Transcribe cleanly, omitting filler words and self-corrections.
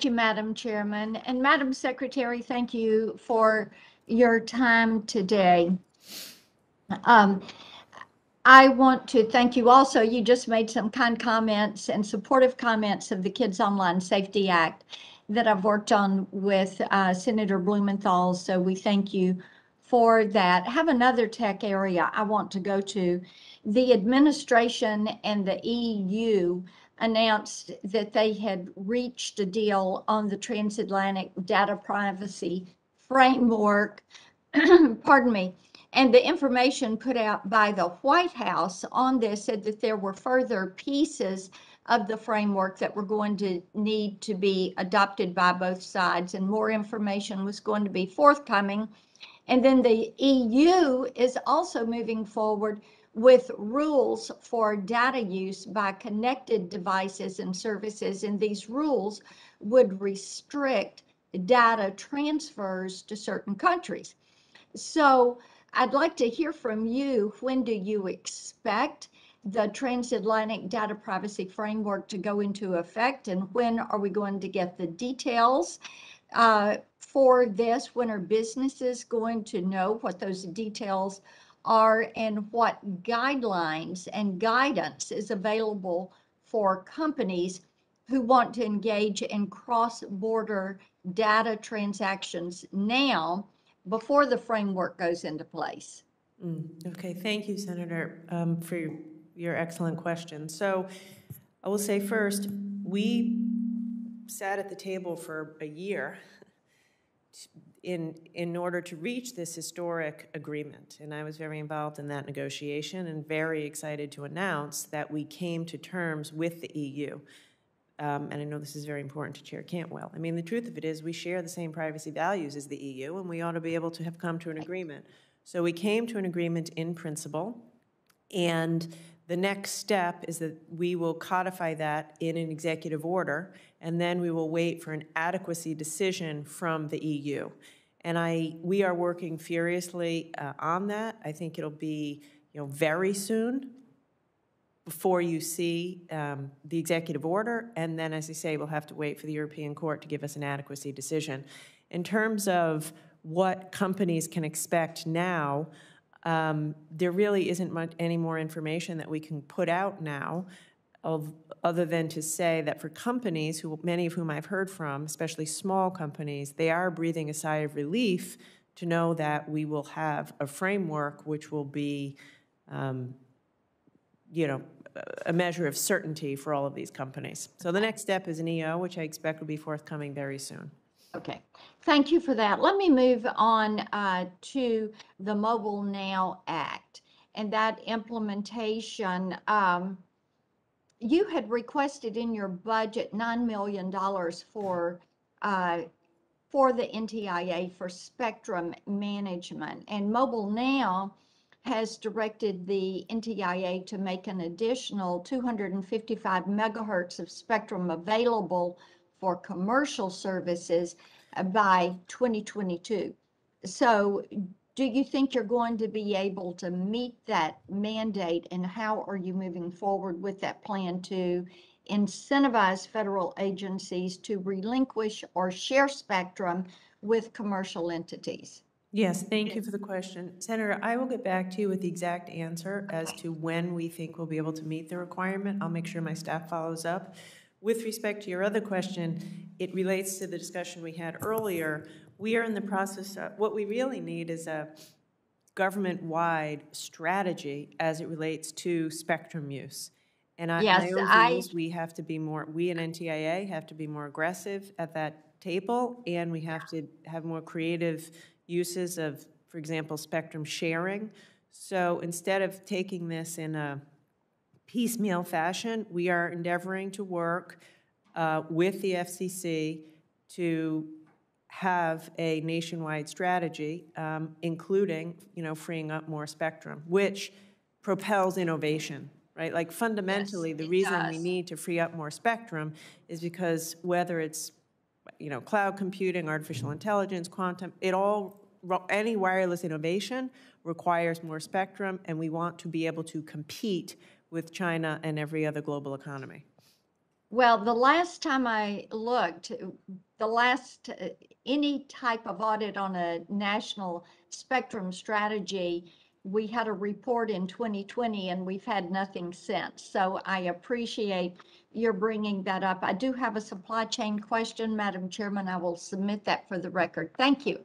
you, Madam Chairman. And Madam Secretary, thank you for your time today. Um, I want to thank you also. You just made some kind comments and supportive comments of the Kids Online Safety Act that I've worked on with Senator Blumenthal. So we thank you for that. I have another tech area I want to go to. The administration and the EU announced that they had reached a deal on the Transatlantic Data Privacy Framework. Pardon me. And the information put out by the White House on this said that there were further pieces of the framework that were going to need to be adopted by both sides, and more information was going to be forthcoming. And then the EU is also moving forward with rules for data use by connected devices and services, and these rules would restrict data transfers to certain countries. So I'd like to hear from you. When do you expect the Transatlantic Data Privacy Framework to go into effect, and when are we going to get the details for this? When are businesses going to know what those details are, and what guidelines and guidance is available for companies who want to engage in cross-border data transactions now before the framework goes into place? Okay, thank you, Senator, for your excellent question. So I will say first, we sat at the table for a year in order to reach this historic agreement, and I was very involved in that negotiation and very excited to announce that we came to terms with the EU. And I know this is very important to Chair Cantwell. I mean, the truth of it is we share the same privacy values as the EU, and we ought to be able to have come to an agreement. So we came to an agreement in principle, and the next step is that we will codify that in an executive order, and then we will wait for an adequacy decision from the EU. And we are working furiously on that. I think it'll be, very soon before you see the executive order, and then, as I say, we'll have to wait for the European Court to give us an adequacy decision. In terms of what companies can expect now, there really isn't any more information that we can put out now, other than to say that for companies, many of whom I've heard from, especially small companies, they are breathing a sigh of relief to know that we will have a framework which will be, a measure of certainty for all of these companies. So the next step is an EO, which I expect will be forthcoming very soon. Okay, thank you for that. Let me move on to the Mobile Now Act and that implementation. You had requested in your budget $9 million for the NTIA for spectrum management, and Mobile Now has directed the NTIA to make an additional 255 megahertz of spectrum available for commercial services by 2022. So do you think you're going to be able to meet that mandate, and how are you moving forward with that plan to incentivize federal agencies to relinquish or share spectrum with commercial entities? Yes, thank you for the question. Senator, I will get back to you with the exact answer as to when we think we'll be able to meet the requirement. I'll make sure my staff follows up. With respect to your other question, it relates to the discussion we had earlier. We are in the process of, what we really need is a government-wide strategy as it relates to spectrum use. And my own view is we have to be more, we in NTIA have to be more aggressive at that table, and we have to have more creative uses of, for example, spectrum sharing. So instead of taking this in a piecemeal fashion, we are endeavoring to work with the FCC to have a nationwide strategy, including, freeing up more spectrum, which propels innovation, right? Like fundamentally, the reason we need to free up more spectrum is because whether it's cloud computing, artificial intelligence, quantum, any wireless innovation requires more spectrum, and we want to be able to compete with China and every other global economy. Well, the last time I looked, the last, any type of audit on a national spectrum strategy, we had a report in 2020 and we've had nothing since. So I appreciate your bringing that up. I do have a supply chain question, Madam Chairman. I will submit that for the record. Thank you.